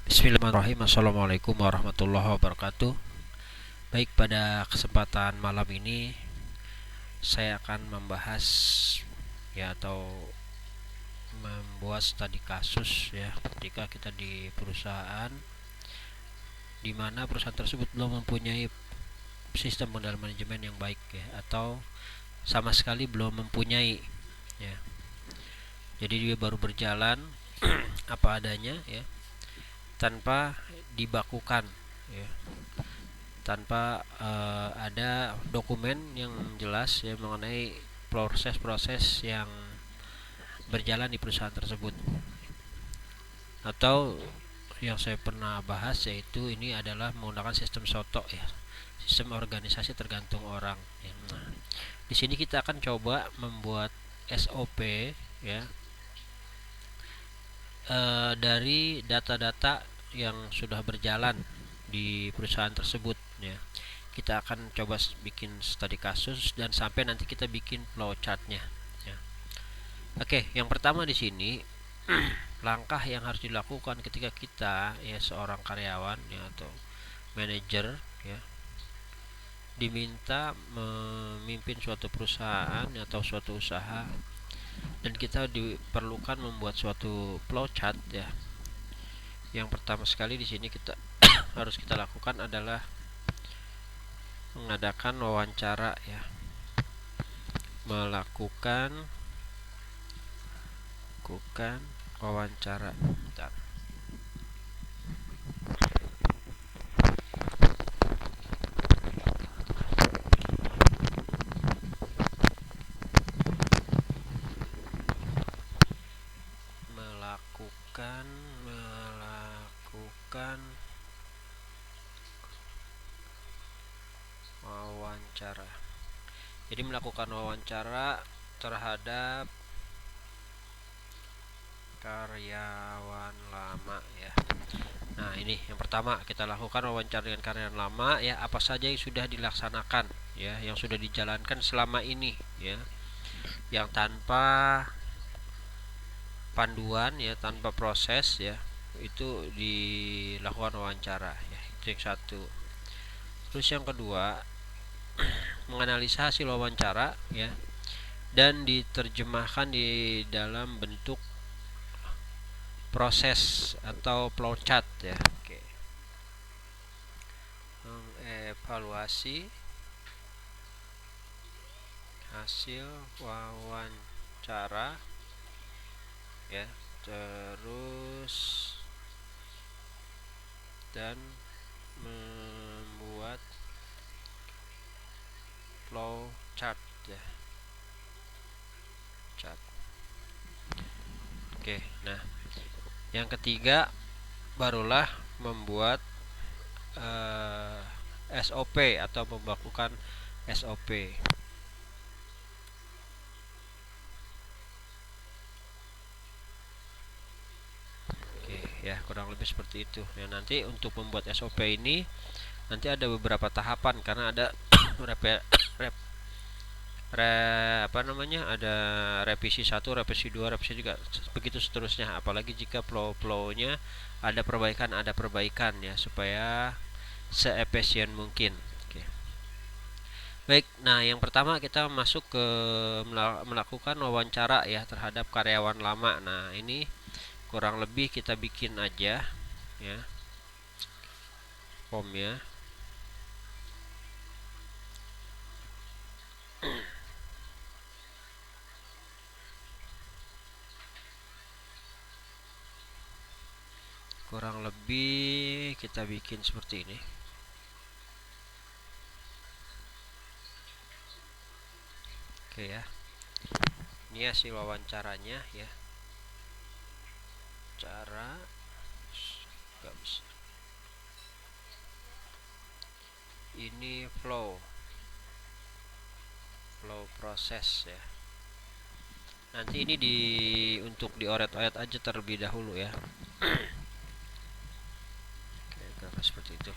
Bismillahirrahmanirrahim. Assalamualaikum warahmatullahi wabarakatuh. Baik, pada kesempatan malam ini saya akan membahas atau membuat studi kasus ketika kita di perusahaan di mana perusahaan tersebut belum mempunyai sistem modal manajemen yang baik atau sama sekali belum mempunyai ya. Jadi dia baru berjalan apa adanya tanpa dibakukan ya, tanpa ada dokumen yang jelas mengenai proses-proses yang berjalan di perusahaan tersebut. Atau yang saya pernah bahas yaitu ini adalah menggunakan sistem SOTO sistem organisasi tergantung orang Nah, di sini kita akan coba membuat SOP dari data-data yang sudah berjalan di perusahaan tersebut Kita akan coba bikin studi kasus dan sampai nanti kita bikin flowchartnya Oke, yang pertama di sini langkah yang harus dilakukan ketika kita seorang karyawan atau manajer diminta memimpin suatu perusahaan atau suatu usaha, dan kita diperlukan membuat suatu flowchart Yang pertama sekali di sini kita harus kita lakukan adalah mengadakan wawancara melakukan wawancara. Bentar. melakukan wawancara. Jadi melakukan wawancara terhadap karyawan lama Nah, ini yang pertama, kita lakukan wawancara dengan karyawan lama apa saja yang sudah dilaksanakan yang sudah dijalankan selama ini yang tanpa panduan tanpa proses itu dilakukan wawancara itu yang satu. Terus yang kedua, menganalisa hasil wawancara dan diterjemahkan di dalam bentuk proses atau flowchart Oke. Mengevaluasi hasil wawancara terus dan membuat flowchart Oke, nah yang ketiga barulah membuat SOP atau membakukan SOP. Oke, kurang lebih seperti itu. Nanti untuk membuat SOP ini nanti ada beberapa tahapan karena ada ada revisi 1, revisi 2, revisi 3, begitu seterusnya. Apalagi jika flow-nya ada perbaikan supaya seefisien mungkin. Oke. Baik, nah yang pertama kita masuk ke melakukan wawancara terhadap karyawan lama. Nah, ini kurang lebih kita bikin aja formnya. Kurang lebih kita bikin seperti ini. Oke ini hasil wawancaranya cara gak bisa. Ini flow proses nanti ini untuk dioret-oret aja terlebih dahulu Oke, seperti itu.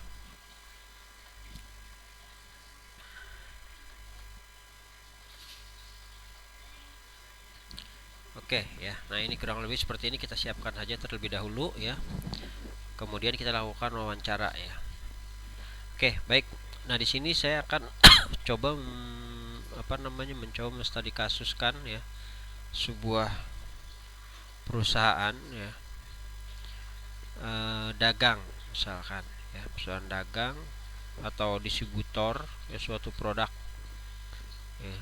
Oke nah ini kurang lebih seperti ini, kita siapkan saja terlebih dahulu kemudian kita lakukan wawancara ya. Oke, baik. Nah, di sini saya akan coba mencoba menstudi kasuskan ya sebuah perusahaan ya, dagang misalkan ya, perusahaan dagang atau distributor ya suatu produk ya.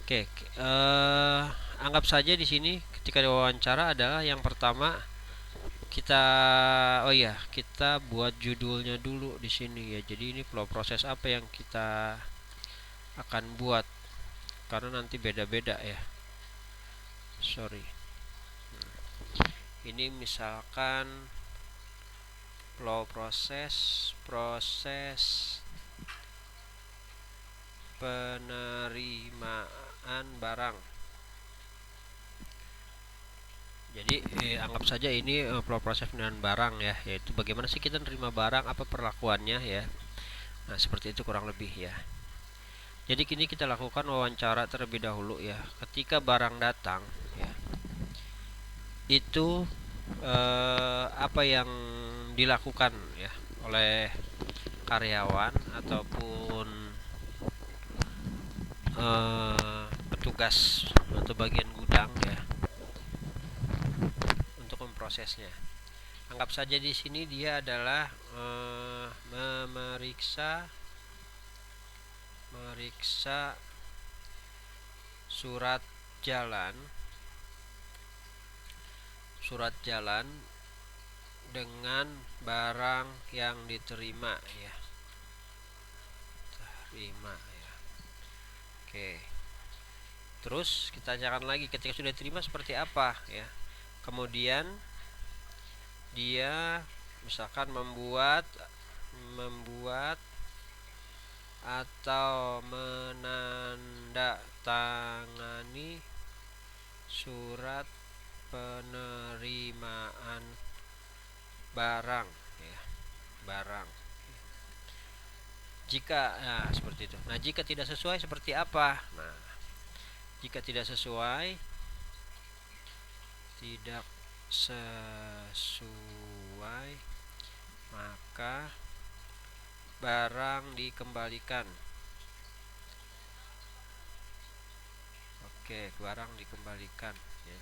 Oke, anggap saja di sini ketika diwawancara adalah yang pertama kita kita buat judulnya dulu di sini ya. Jadi ini flow proses apa yang kita akan buat, karena nanti beda-beda ya. Sorry. Ini misalkan flow proses penerimaan barang. Jadi anggap saja ini flow proses penerimaan barang ya, yaitu bagaimana sih kita menerima barang, apa perlakuannya ya. Nah, seperti itu kurang lebih ya. Jadi kini kita lakukan wawancara terlebih dahulu ya. Ketika barang datang ya, itu apa yang dilakukan ya oleh karyawan ataupun petugas atau bagian gudang ya untuk memprosesnya. Anggap saja di sini dia adalah memeriksa surat jalan dengan barang yang diterima ya. Oke. Terus kita tanyakan lagi ketika sudah diterima seperti apa ya. Kemudian dia misalkan membuat atau menandatangani surat penerimaan barang ya, seperti itu. Nah, jika tidak sesuai seperti apa? Nah, jika tidak sesuai maka barang dikembalikan. Oke, barang dikembalikan ya.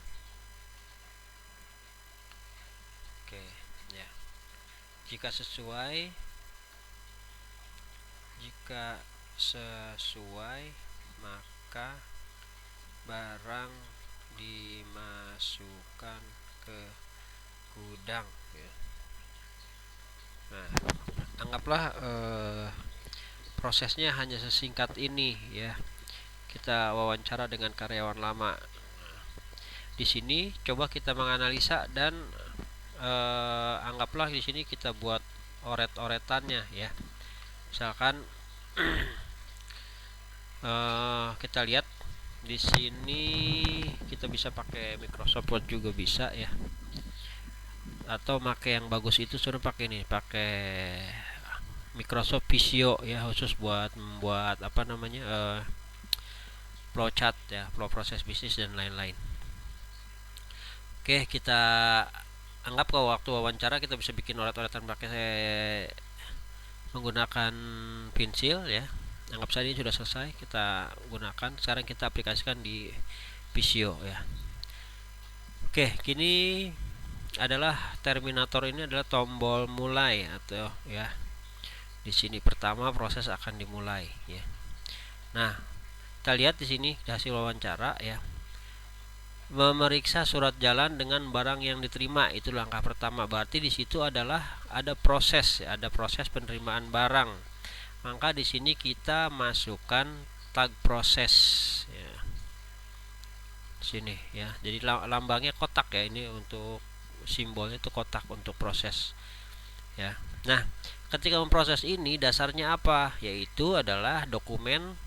Oke, ya. Jika sesuai maka barang dimasukkan ke gudang ya. Nah, anggaplah prosesnya hanya sesingkat ini ya. Kita wawancara dengan karyawan lama. Di sini coba kita menganalisa dan anggaplah di sini kita buat oret-oretannya ya. Misalkan kita lihat di sini kita bisa pakai Microsoft Word juga bisa ya. Atau pakai yang bagus itu sudah pakai Microsoft Visio ya, khusus buat membuat flowchart ya, flow proses bisnis dan lain-lain. Oke, kita anggap kalau waktu wawancara kita bisa bikin oret-oretan pakai menggunakan pensil ya. Anggap saja sudah selesai kita gunakan. Sekarang kita aplikasikan di Visio ya. Oke, kini adalah terminator, ini adalah tombol mulai atau ya. Di sini pertama proses akan dimulai ya. Nah, kita lihat di sini hasil wawancara ya. Memeriksa surat jalan dengan barang yang diterima, itu langkah pertama. Berarti di situ adalah ada proses ya, ada proses penerimaan barang. Maka di sini kita masukkan tag proses ya. Sini ya. Jadi lambangnya kotak ya, ini untuk simbolnya itu kotak untuk proses ya. Nah, ketika memproses ini dasarnya apa? Yaitu adalah dokumen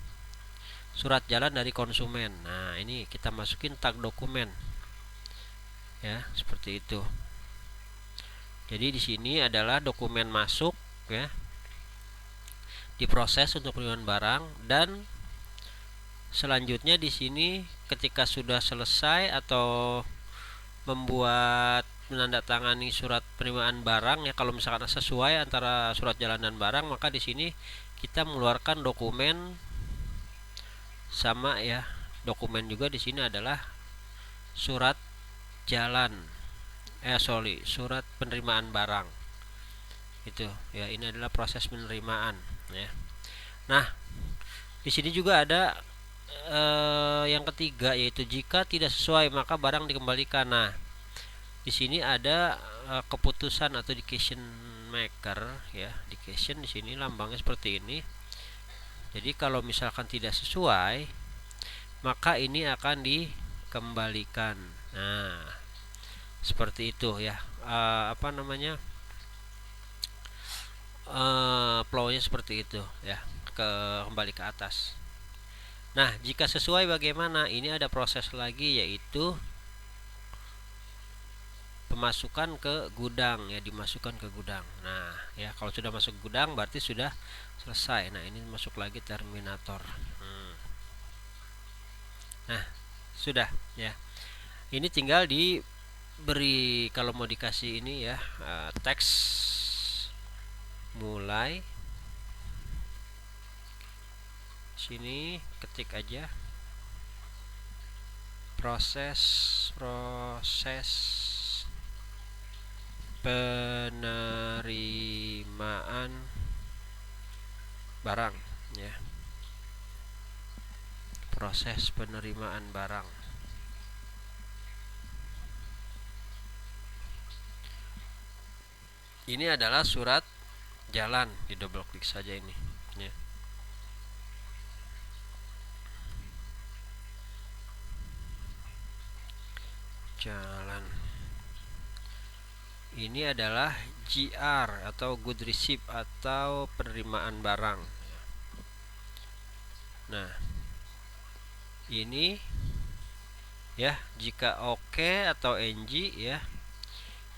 surat jalan dari konsumen. Nah, ini kita masukin tag dokumen ya, seperti itu. Jadi di sini adalah dokumen masuk ya, diproses untuk penerimaan barang, dan selanjutnya di sini ketika sudah selesai atau membuat menandatangani surat penerimaan barang ya, kalau misalkan sesuai antara surat jalan dan barang, maka di sini kita mengeluarkan dokumen sama ya. Dokumen juga di sini adalah surat jalan. Surat penerimaan barang. Itu ya, ini adalah proses penerimaan ya. Nah, di sini juga ada yang ketiga, yaitu jika tidak sesuai maka barang dikembalikan. Nah, di sini ada keputusan atau decision maker ya. Decision di sini lambangnya seperti ini. Jadi kalau misalkan tidak sesuai, maka ini akan dikembalikan. Nah, seperti itu ya. Flow-nya seperti itu ya, kembali ke atas. Nah, jika sesuai bagaimana? Ini ada proses lagi, yaitu pemasukan ke gudang ya, dimasukkan ke gudang. Nah, ya kalau sudah masuk ke gudang berarti sudah selesai. Nah, ini masuk lagi terminator. Nah, sudah ya. Ini tinggal diberi, kalau mau dikasih ini ya, teks mulai. Sini ketik aja proses penerimaan barang ya. Proses penerimaan barang. Ini adalah surat jalan, di double klik saja ini ya. Jalan. Ini adalah GR atau good receipt atau penerimaan barang. Nah, ini ya, jika oke atau NG ya,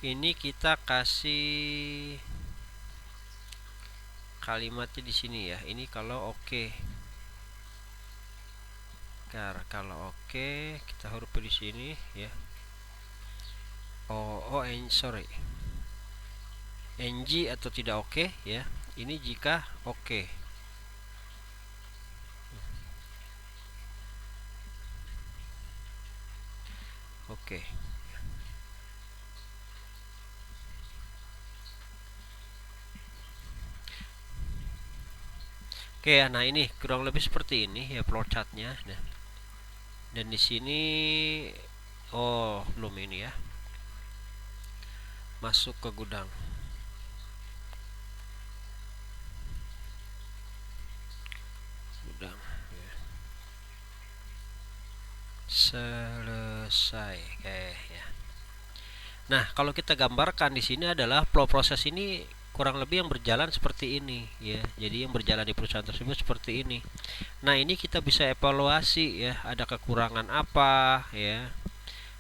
ini kita kasih kalimatnya di sini ya. Ini kalau oke. Kalau oke, kita huruf di sini ya. NG atau tidak oke ya. Ini jika oke. Oke. Oke ya, nah ini kurang lebih seperti ini ya flowchartnya. Nah, dan di sini belum ini ya, masuk ke gudang. Ya. Selesai ya. Nah, kalau kita gambarkan di sini adalah flow proses ini kurang lebih yang berjalan seperti ini ya. Jadi yang berjalan di perusahaan tersebut seperti ini. Nah, ini kita bisa evaluasi ya, ada kekurangan apa ya.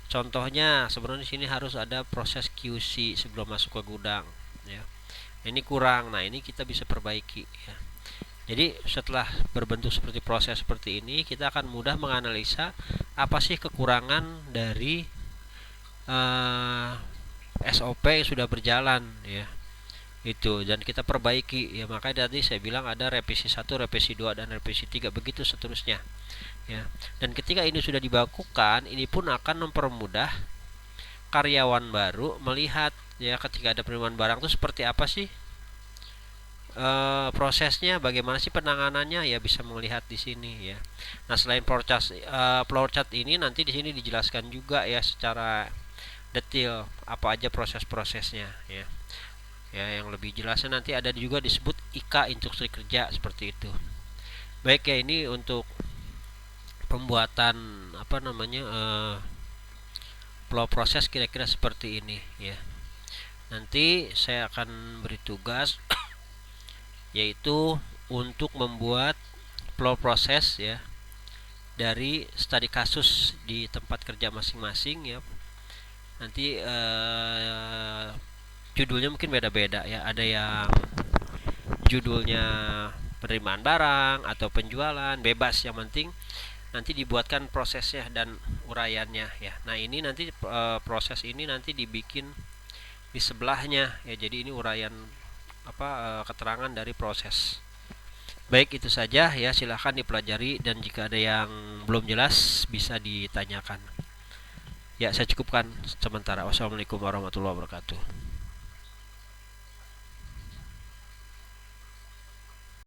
Contohnya sebenarnya di sini harus ada proses QC sebelum masuk ke gudang ya. Ini kurang. Nah, ini kita bisa perbaiki ya. Jadi setelah berbentuk seperti proses seperti ini, kita akan mudah menganalisa apa sih kekurangan dari SOP yang sudah berjalan ya. Itu, dan kita perbaiki ya. Makanya tadi saya bilang ada revisi 1, revisi 2 dan revisi 3, begitu seterusnya ya. Dan ketika ini sudah dibakukan, ini pun akan mempermudah karyawan baru melihat ya, ketika ada penerimaan barang itu seperti apa sih prosesnya, bagaimana sih penanganannya ya, bisa melihat di sini ya. Nah, selain flowchart ini nanti di sini dijelaskan juga ya secara detail apa aja proses-prosesnya ya. Ya, yang lebih jelasnya nanti ada juga disebut IK, instruksi kerja, seperti itu. Baik ya, ini untuk pembuatan flow proses kira-kira seperti ini ya. Nanti saya akan beri tugas yaitu untuk membuat flow proses ya dari studi kasus di tempat kerja masing-masing ya. Nanti judulnya mungkin beda-beda ya. Ada yang judulnya penerimaan barang atau penjualan, bebas, yang penting nanti dibuatkan prosesnya dan uraiannya ya. Nah ini nanti proses ini nanti dibikin di sebelahnya ya, jadi ini uraian keterangan dari proses. Baik, itu saja ya, silahkan dipelajari dan jika ada yang belum jelas bisa ditanyakan ya. Saya cukupkan sementara. Wassalamualaikum warahmatullahi wabarakatuh.